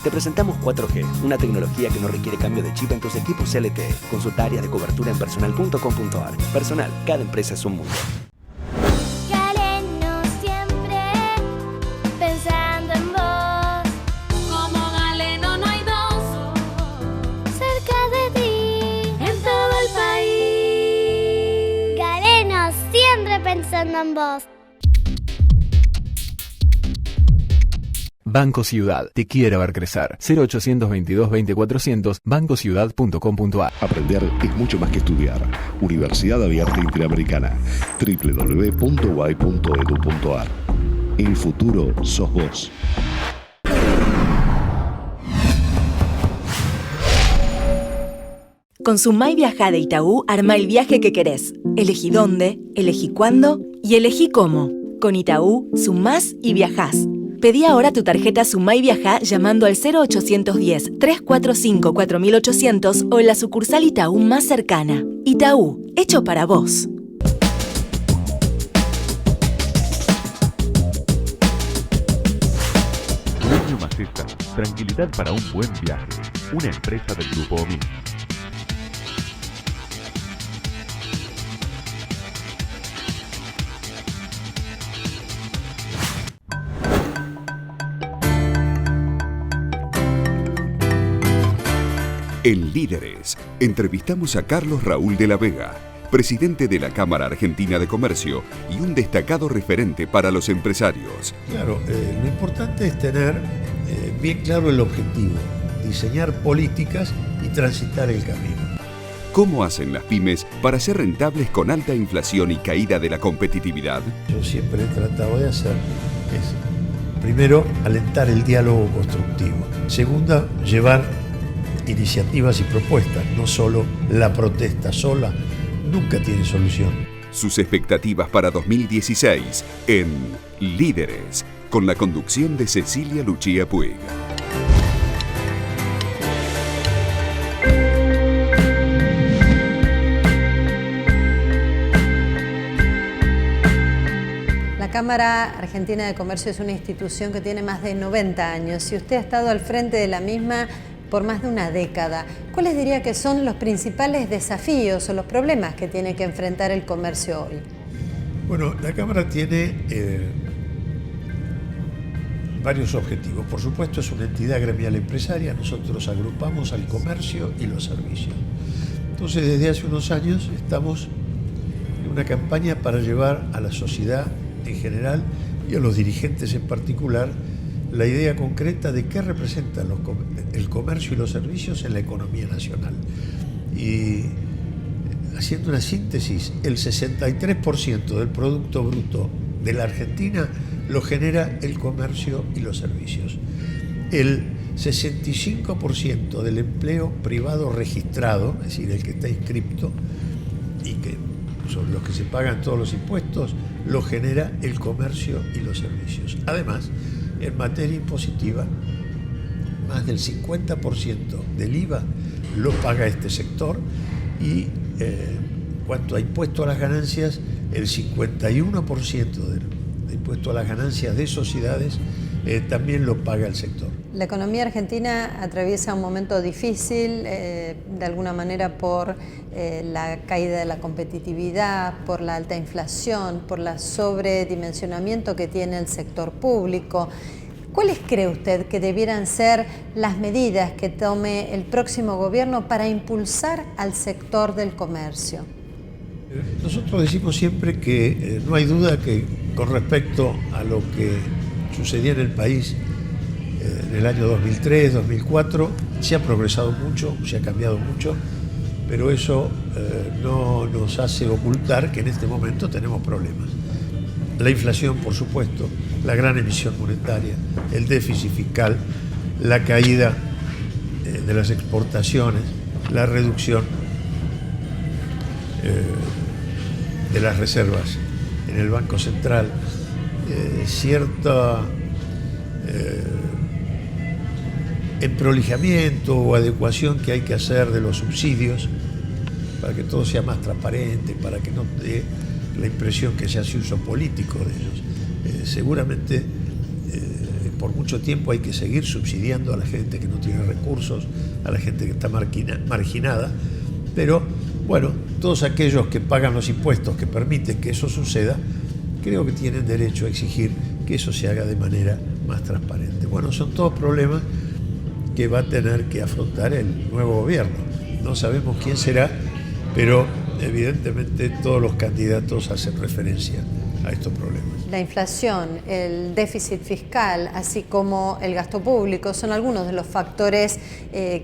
Te presentamos 4G, una tecnología que no requiere cambio de chip en tus equipos LTE. Consulta áreas de cobertura en personal.com.ar. Personal, cada empresa es un mundo. Galeno siempre pensando en vos. Como Galeno no hay dos. Cerca de ti, En todo el país. Galeno siempre pensando en vos. Banco Ciudad, te quiere ver crecer. 0822-20400, bancociudad.com.ar. Aprender es mucho más que estudiar. Universidad Abierta Interamericana. www.uay.edu.ar. El futuro sos vos. Con Sumay Viajá de Itaú, arma el viaje que querés. Elegí dónde, elegí cuándo y elegí cómo. Con Itaú, sumás y viajás. Pedí ahora tu tarjeta Sumay Viajá llamando al 0810-345-4800 o en la sucursal Itaú más cercana. Itaú, hecho para vos. Dueño Maceta, tranquilidad para un buen viaje. Una empresa del Grupo OMI. En Líderes, entrevistamos a Carlos Raúl de la Vega, presidente de la Cámara Argentina de Comercio y un destacado referente para los empresarios. Claro, lo importante es tener bien claro el objetivo, diseñar políticas y transitar el camino. ¿Cómo hacen las pymes para ser rentables con alta inflación y caída de la competitividad? Yo siempre he tratado de hacer es, primero, alentar el diálogo constructivo. Segunda, llevar iniciativas y propuestas, no solo la protesta sola, nunca tiene solución. Sus expectativas para 2016 en Líderes, con la conducción de Cecilia Lucía Puig. La Cámara Argentina de Comercio es una institución que tiene más de 90 años y usted ha estado al frente de la misma por más de una década. ¿Cuáles diría que son los principales desafíos o los problemas que tiene que enfrentar el comercio hoy? Bueno, la Cámara tiene varios objetivos. Por supuesto, es una entidad gremial empresaria. Nosotros agrupamos al comercio y los servicios. Entonces, desde hace unos años estamos en una campaña para llevar a la sociedad en general y a los dirigentes en particular la idea concreta de qué representan el comercio y los servicios en la economía nacional. Y haciendo una síntesis, el 63% del Producto Bruto de la Argentina lo genera el comercio y los servicios. El 65% del empleo privado registrado, es decir, el que está inscripto y que sobre los que se pagan todos los impuestos, lo genera el comercio y los servicios. Además, en materia impositiva, más del 50% del IVA lo paga este sector y cuanto a impuesto a las ganancias, el 51% del impuesto a las ganancias de sociedades también lo paga el sector. La economía argentina atraviesa un momento difícil, de alguna manera por la caída de la competitividad, por la alta inflación, por el sobredimensionamiento que tiene el sector público. ¿Cuáles cree usted que debieran ser las medidas que tome el próximo gobierno para impulsar al sector del comercio? Nosotros decimos siempre que no hay duda que con respecto a lo que sucedía en el país en el año 2003, 2004, se ha progresado mucho, se ha cambiado mucho, pero eso no nos hace ocultar que en este momento tenemos problemas. La inflación, por supuesto, la gran emisión monetaria, el déficit fiscal, la caída de las exportaciones, la reducción de las reservas en el Banco Central, cierta emprolijamiento o adecuación que hay que hacer de los subsidios para que todo sea más transparente, para que no dé la impresión que se hace uso político de ellos. Seguramente por mucho tiempo hay que seguir subsidiando a la gente que no tiene recursos, a la gente que está marginada, pero bueno, todos aquellos que pagan los impuestos que permiten que eso suceda, creo que tienen derecho a exigir que eso se haga de manera más transparente. Bueno, son todos problemas que va a tener que afrontar el nuevo gobierno. No sabemos quién será, pero evidentemente todos los candidatos hacen referencia a estos problemas. La inflación, el déficit fiscal, así como el gasto público, son algunos de los factores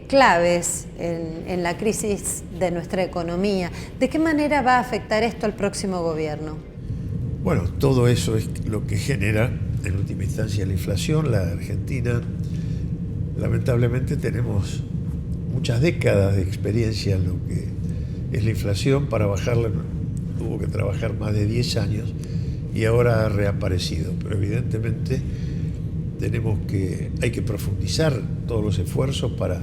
claves en la crisis de nuestra economía. ¿De qué manera va a afectar esto al próximo gobierno? Bueno, todo eso es lo que genera, en última instancia, la inflación. La Argentina, lamentablemente, tenemos muchas décadas de experiencia en lo que es la inflación. Para bajarla tuvo que trabajar más de 10 años y ahora ha reaparecido. Pero evidentemente hay que profundizar todos los esfuerzos para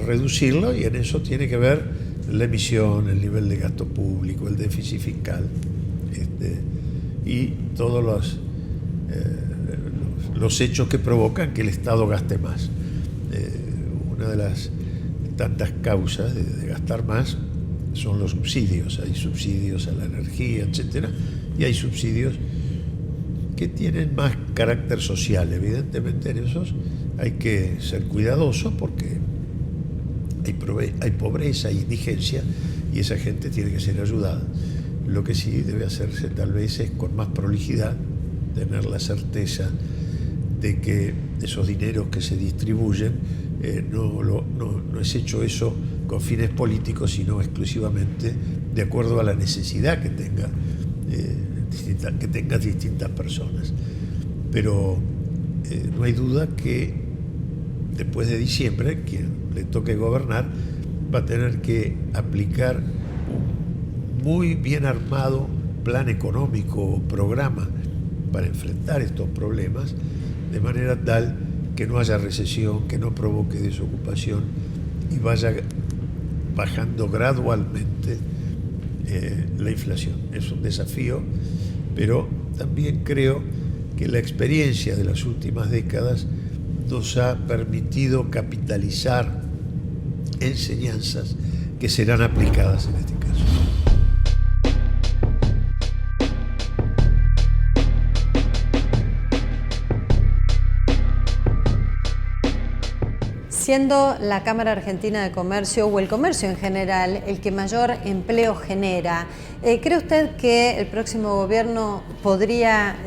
reducirlo, y en eso tiene que ver la emisión, el nivel de gasto público, el déficit fiscal, y todos los hechos que provocan que el Estado gaste más. Una de las tantas causas de gastar más son los subsidios. Hay subsidios a la energía, etcétera, y hay subsidios que tienen más carácter social. Evidentemente en esos hay que ser cuidadosos porque hay pobreza, hay indigencia, y esa gente tiene que ser ayudada. Lo que sí debe hacerse tal vez es con más prolijidad, tener la certeza de que esos dineros que se distribuyen no es hecho eso con fines políticos, sino exclusivamente de acuerdo a la necesidad que tengan distintas personas. Pero no hay duda que después de diciembre, quien le toque gobernar va a tener que aplicar un muy bien armado plan económico o programa para enfrentar estos problemas, de manera tal que no haya recesión, que no provoque desocupación y vaya bajando gradualmente la inflación. Es un desafío, pero también creo que la experiencia de las últimas décadas nos ha permitido capitalizar enseñanzas que serán aplicadas en este caso. Siendo la Cámara Argentina de Comercio o el comercio en general el que mayor empleo genera, ¿cree usted que el próximo gobierno podría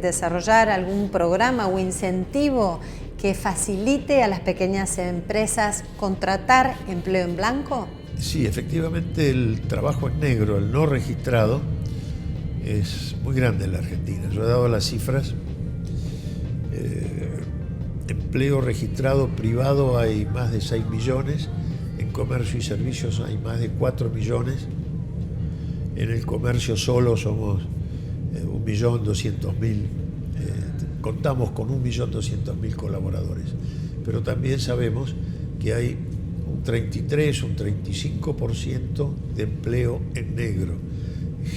desarrollar algún programa o incentivo que facilite a las pequeñas empresas contratar empleo en blanco? Sí, efectivamente el trabajo en negro, el no registrado, es muy grande en la Argentina. Yo he dado las cifras. Empleo registrado privado hay más de 6 millones, en comercio y servicios hay más de 4 millones, en el comercio solo somos 1.200.000, contamos con 1.200.000 colaboradores, pero también sabemos que hay un 33, un 35% de empleo en negro,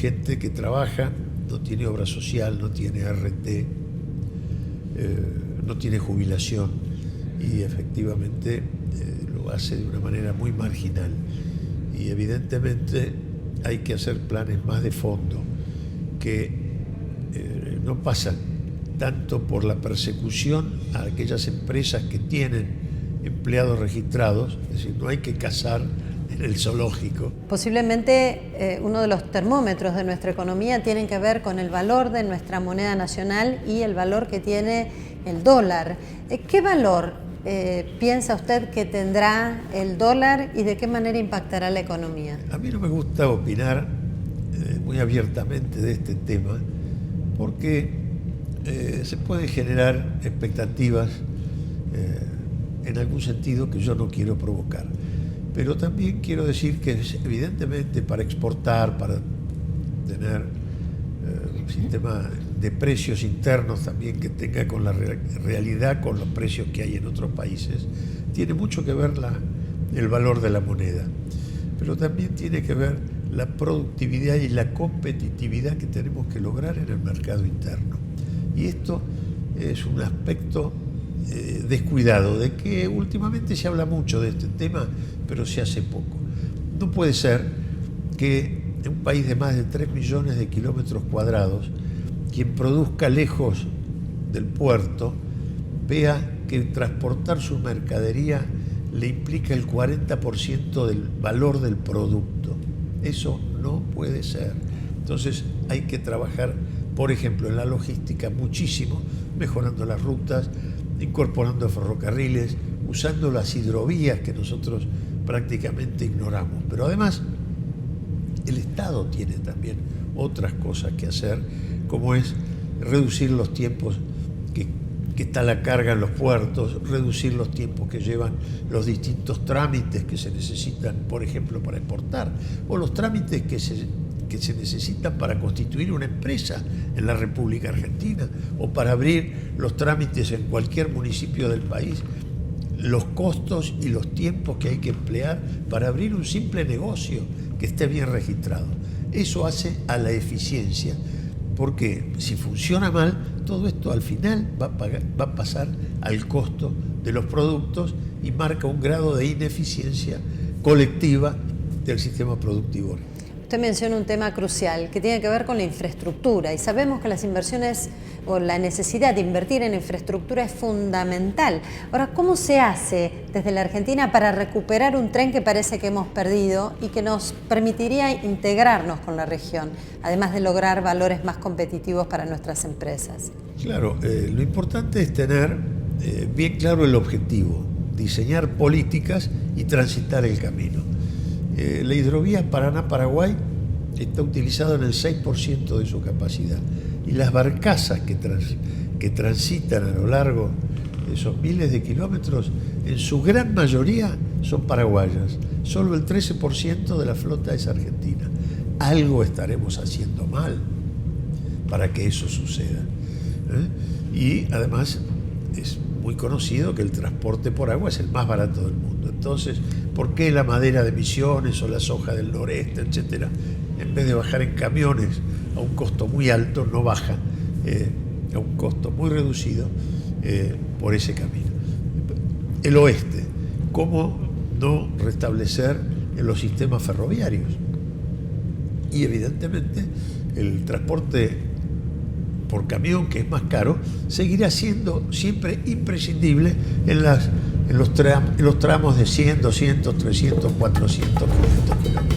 gente que trabaja, no tiene obra social, no tiene RT, no tiene jubilación, y efectivamente lo hace de una manera muy marginal, y evidentemente hay que hacer planes más de fondo que no pasan tanto por la persecución a aquellas empresas que tienen empleados registrados, es decir, no hay que cazar en el zoológico. Posiblemente uno de los termómetros de nuestra economía tiene que ver con el valor de nuestra moneda nacional y el valor que tiene el dólar. ¿Qué valor piensa usted que tendrá el dólar y de qué manera impactará la economía? A mí no me gusta opinar muy abiertamente de este tema porque se pueden generar expectativas en algún sentido que yo no quiero provocar. Pero también quiero decir que evidentemente para exportar, para tener un sistema de precios internos también que tenga con la realidad, con los precios que hay en otros países, tiene mucho que ver el valor de la moneda. Pero también tiene que ver la productividad y la competitividad que tenemos que lograr en el mercado interno. Y esto es un aspecto descuidado, de que últimamente se habla mucho de este tema, pero se hace poco. No puede ser que en un país de más de 3 millones de kilómetros cuadrados, quien produzca lejos del puerto vea que transportar su mercadería le implica el 40% del valor del producto. Eso no puede ser. Entonces hay que trabajar, por ejemplo, en la logística muchísimo, mejorando las rutas, incorporando ferrocarriles, usando las hidrovías que nosotros prácticamente ignoramos. Pero además, el Estado tiene también otras cosas que hacer, como es reducir los tiempos que está la carga en los puertos, reducir los tiempos que llevan los distintos trámites que se necesitan, por ejemplo, para exportar, o los trámites que se necesitan para constituir una empresa en la República Argentina, o para abrir los trámites en cualquier municipio del país, los costos y los tiempos que hay que emplear para abrir un simple negocio que esté bien registrado. Eso hace a la eficiencia, porque si funciona mal, todo esto al final va a pasar al costo de los productos y marca un grado de ineficiencia colectiva del sistema productivo. Usted menciona un tema crucial que tiene que ver con la infraestructura, y sabemos que las inversiones o la necesidad de invertir en infraestructura es fundamental. Ahora, ¿cómo se hace desde la Argentina para recuperar un tren que parece que hemos perdido y que nos permitiría integrarnos con la región, además de lograr valores más competitivos para nuestras empresas? Claro, lo importante es tener bien claro el objetivo, diseñar políticas y transitar el camino. La hidrovía Paraná-Paraguay está utilizada en el 6% de su capacidad, y las barcazas que transitan a lo largo de esos miles de kilómetros, en su gran mayoría son paraguayas. Solo el 13% de la flota es argentina. Algo estaremos haciendo mal para que eso suceda. Y además es muy conocido que el transporte por agua es el más barato del mundo. Entonces, ¿por qué la madera de Misiones o la soja del noreste, etcétera, en vez de bajar en camiones a un costo muy alto, no baja a un costo muy reducido por ese camino? El oeste, ¿cómo no restablecer en los sistemas ferroviarios? Y evidentemente el transporte por camión, que es más caro, seguirá siendo siempre imprescindible en los tramos de 100, 200, 300, 400 kilómetros.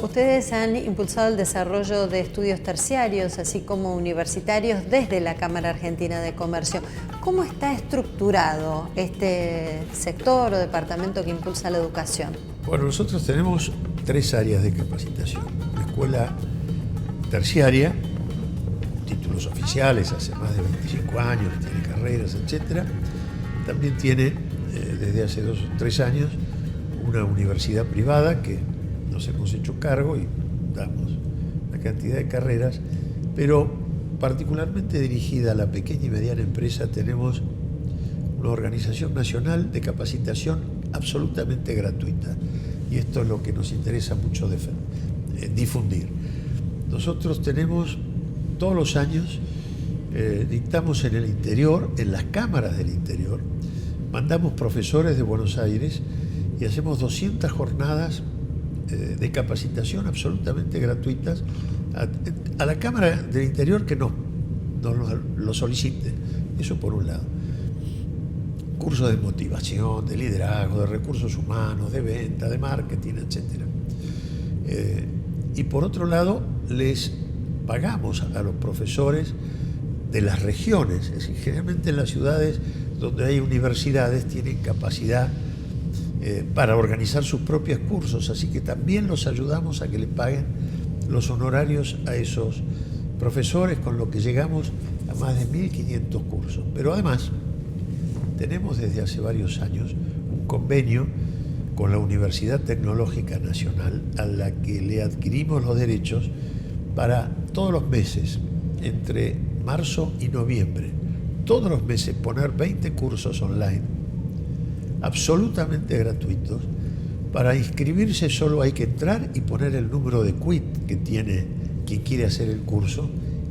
Ustedes han impulsado el desarrollo de estudios terciarios, así como universitarios, desde la Cámara Argentina de Comercio. ¿Cómo está estructurado este sector o departamento que impulsa la educación? Bueno, nosotros tenemos 3 áreas de capacitación. La escuela terciaria, títulos oficiales hace más de 25 años, tiene carreras, etc. También tiene, desde hace 2 o 3 años, una universidad privada que nos hemos hecho cargo y damos una cantidad de carreras, pero particularmente dirigida a la pequeña y mediana empresa tenemos una organización nacional de capacitación absolutamente gratuita, y esto es lo que nos interesa mucho difundir. Nosotros tenemos todos los años, dictamos en el interior, en las cámaras del interior, mandamos profesores de Buenos Aires y hacemos 200 jornadas de capacitación absolutamente gratuitas a la Cámara del Interior que nos lo solicite. Eso por un lado. Cursos de motivación, de liderazgo, de recursos humanos, de venta, de marketing, etc. Y por otro lado, les pagamos a los profesores de las regiones. Es decir, generalmente en las ciudades donde hay universidades tienen capacidad para organizar sus propios cursos, así que también los ayudamos a que le paguen los honorarios a esos profesores, con lo que llegamos a más de 1.500 cursos. Pero además tenemos desde hace varios años un convenio con la Universidad Tecnológica Nacional, a la que le adquirimos los derechos para todos los meses, entre marzo y noviembre, todos los meses poner 20 cursos online absolutamente gratuitos Para inscribirse solo hay que entrar y poner el número de quit que tiene quien quiere hacer el curso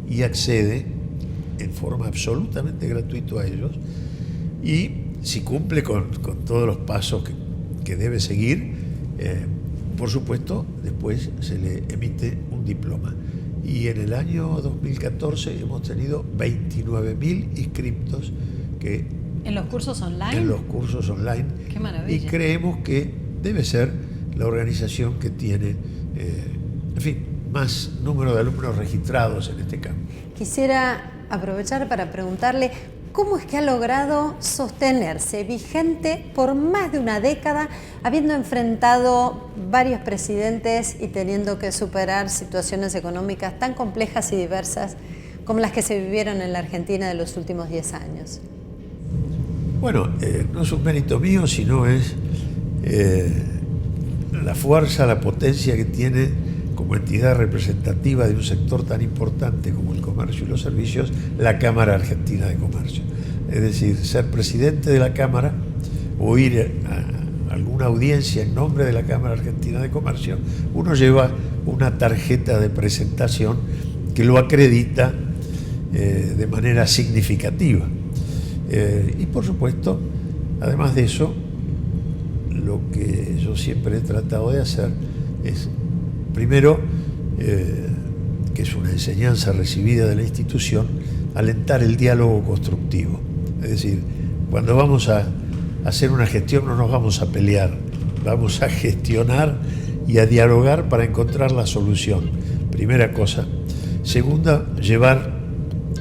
y accede en forma absolutamente gratuita a ellos, y si cumple con todos los pasos que debe seguir, por supuesto, después se le emite un diploma. Y en el año 2014 hemos tenido 29.000 inscriptos que ¿En los cursos online? En los cursos online. ¡Qué maravilla! Y creemos que debe ser la organización que tiene, en fin, más número de alumnos registrados en este campo. Quisiera aprovechar para preguntarle cómo es que ha logrado sostenerse vigente por más de una década, habiendo enfrentado varios presidentes y teniendo que superar situaciones económicas tan complejas y diversas como las que se vivieron en la Argentina de los últimos 10 años. Bueno, no es un mérito mío, sino es la fuerza, la potencia que tiene como entidad representativa de un sector tan importante como el comercio y los servicios, la Cámara Argentina de Comercio. Es decir, ser presidente de la Cámara o ir a alguna audiencia en nombre de la Cámara Argentina de Comercio, uno lleva una tarjeta de presentación que lo acredita de manera significativa. Y por supuesto, además de eso, lo que yo siempre he tratado de hacer es, primero, que es una enseñanza recibida de la institución, alentar el diálogo constructivo. Es decir, cuando vamos a hacer una gestión no nos vamos a pelear, vamos a gestionar y a dialogar para encontrar la solución. Primera cosa. Segunda, llevar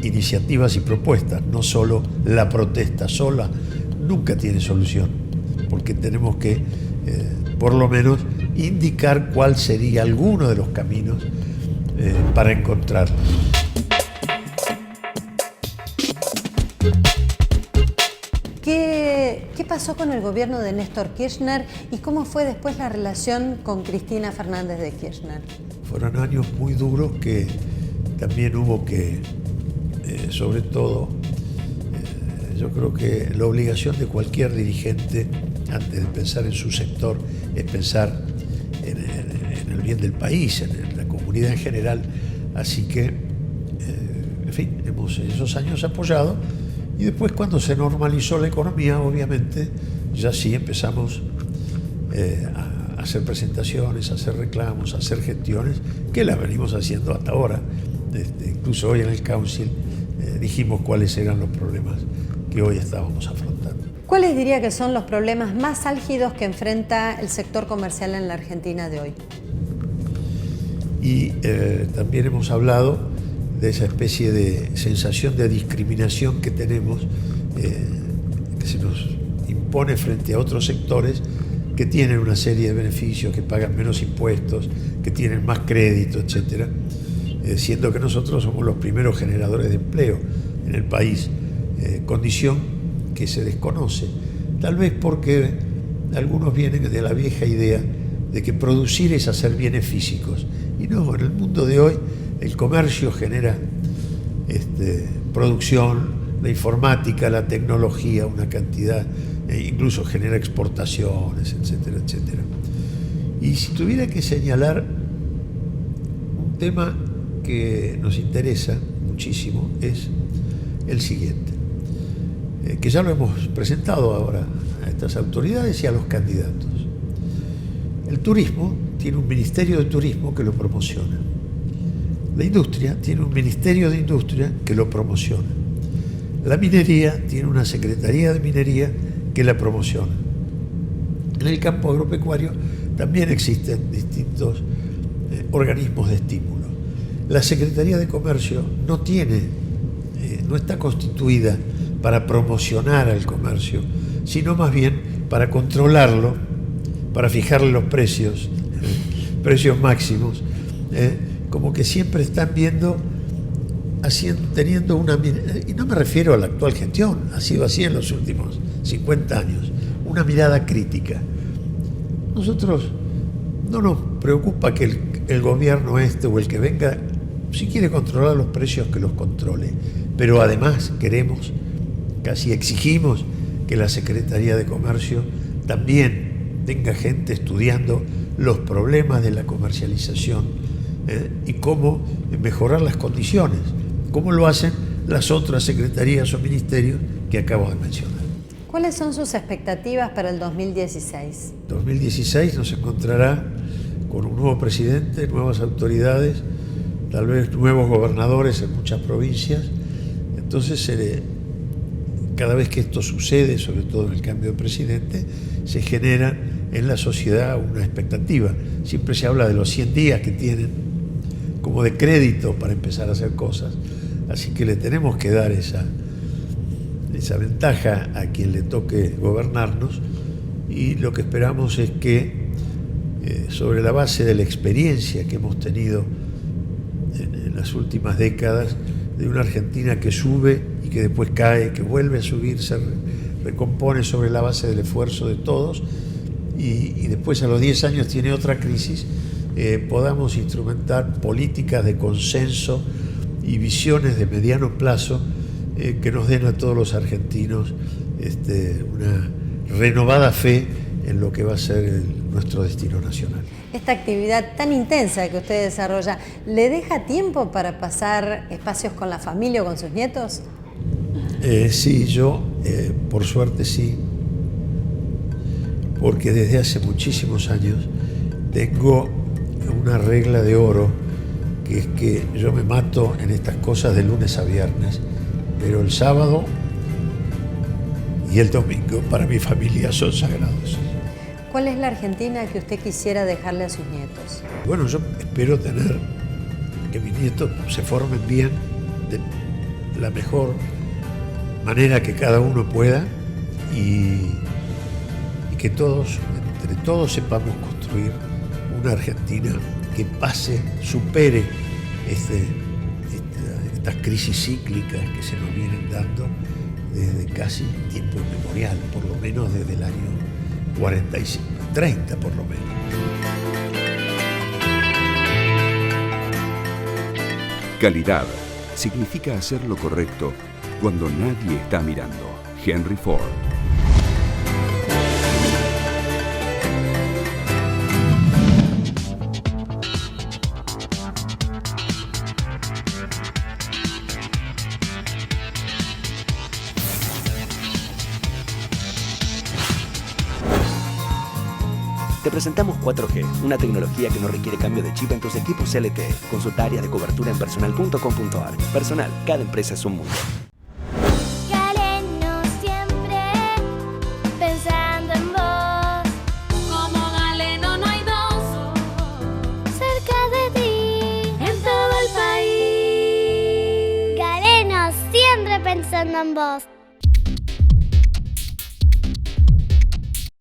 iniciativas y propuestas, no solo la protesta sola, nunca tiene solución, porque tenemos que, por lo menos, indicar cuál sería alguno de los caminos para encontrarlos. ¿Qué pasó con el gobierno de Néstor Kirchner y cómo fue después la relación con Cristina Fernández de Kirchner? Fueron años muy duros que también hubo que, sobre todo, yo creo que la obligación de cualquier dirigente, antes de pensar en su sector, es pensar en el bien del país, en la comunidad en general. Así que, en fin, hemos en esos años apoyado, y después cuando se normalizó la economía, obviamente, ya sí empezamos a hacer presentaciones, a hacer reclamos, a hacer gestiones, que las venimos haciendo hasta ahora. Incluso hoy en el Council dijimos cuáles eran los problemas que hoy estábamos afrontando. ¿Cuáles diría que son los problemas más álgidos que enfrenta el sector comercial en la Argentina de hoy? Y también hemos hablado de esa especie de sensación de discriminación que tenemos, que se nos impone frente a otros sectores que tienen una serie de beneficios, que pagan menos impuestos, que tienen más crédito, etcétera, siendo que nosotros somos los primeros generadores de empleo en el país, condición que se desconoce, tal vez porque algunos vienen de la vieja idea de que producir es hacer bienes físicos, y no, en el mundo de hoy el comercio genera producción, la informática, la tecnología, una cantidad, incluso genera exportaciones, etcétera, etcétera. Y si tuviera que señalar un tema que nos interesa muchísimo, es el siguiente, que ya lo hemos presentado ahora a estas autoridades y a los candidatos. El turismo tiene un ministerio de turismo que lo promociona. La industria tiene un ministerio de industria que lo promociona. La minería tiene una secretaría de minería que la promociona. En el campo agropecuario también existen distintos organismos de estímulo. La Secretaría de Comercio no está constituida para promocionar al comercio, sino más bien para controlarlo, para fijarle los precios, precios máximos, como que siempre están teniendo una, y no me refiero a la actual gestión, ha sido así en los últimos 50 años, una mirada crítica. Nosotros no nos preocupa que el gobierno o el que venga, si quiere controlar los precios, que los controle, pero además queremos, casi exigimos, que la Secretaría de Comercio también tenga gente estudiando los problemas de la comercialización y cómo mejorar las condiciones, como lo hacen las otras secretarías o ministerios que acabo de mencionar. ¿Cuáles son sus expectativas para el 2016? 2016 nos encontrará con un nuevo presidente, nuevas autoridades, tal vez nuevos gobernadores en muchas provincias. Entonces, cada vez que esto sucede, sobre todo en el cambio de presidente, se genera en la sociedad una expectativa. Siempre se habla de los 100 días que tienen como de crédito para empezar a hacer cosas. Así que le tenemos que dar esa ventaja a quien le toque gobernarnos, y lo que esperamos es que sobre la base de la experiencia que hemos tenido en las últimas décadas, de una Argentina que sube y que después cae, que vuelve a subir, se recompone sobre la base del esfuerzo de todos, y después a los 10 años tiene otra crisis, podamos instrumentar políticas de consenso y visiones de mediano plazo que nos den a todos los argentinos una renovada fe en lo que va a ser nuestro destino nacional. Esta actividad tan intensa que usted desarrolla, ¿le deja tiempo para pasar espacios con la familia o con sus nietos? Sí, yo por suerte sí, porque desde hace muchísimos años tengo una regla de oro, que es que yo me mato en estas cosas de lunes a viernes, pero el sábado y el domingo para mi familia son sagrados. ¿Cuál es la Argentina que usted quisiera dejarle a sus nietos? Bueno, yo espero que mis nietos se formen bien, de la mejor manera que cada uno pueda, y que todos, entre todos, sepamos construir una Argentina que supere estas crisis cíclicas que se nos vienen dando desde casi tiempo inmemorial, por lo menos desde el año 45, 30 por lo menos. Calidad significa hacer lo correcto cuando nadie está mirando. Henry Ford. Te presentamos 4G, una tecnología que no requiere cambio de chip en tus equipos LTE. Consulta área de cobertura en personal.com.ar. Personal, cada empresa es un mundo. Galeno siempre pensando en vos. Como Galeno no hay dos, Cerca de ti, en todo el país. Galeno siempre pensando en vos.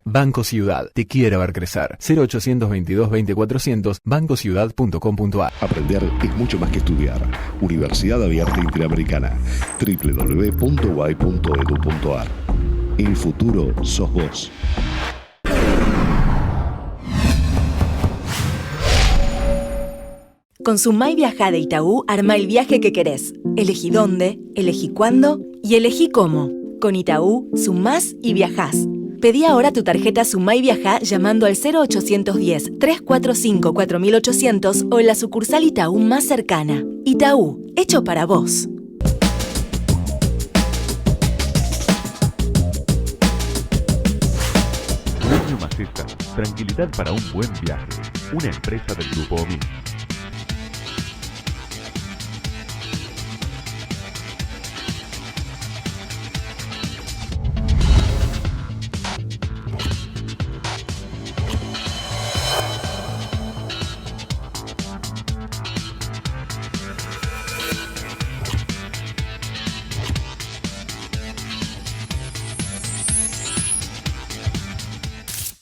Banco Ciudad, te quiere ver crecer. 0822 20400, bancociudad.com.ar. Aprender es mucho más que estudiar. Universidad Abierta Interamericana. www.uay.edu.ar. El futuro sos vos. Con Sumay Viajá de Itaú, arma el viaje que querés. Elegí dónde, elegí cuándo y elegí cómo. Con Itaú, sumás y viajás. Pedí ahora tu tarjeta Sumay Viajá llamando al 0810-345-4800 o en la sucursal Itaú más cercana. Itaú, hecho para vos. Dueño Maceta, tranquilidad para un buen viaje. Una empresa del Grupo OMIN.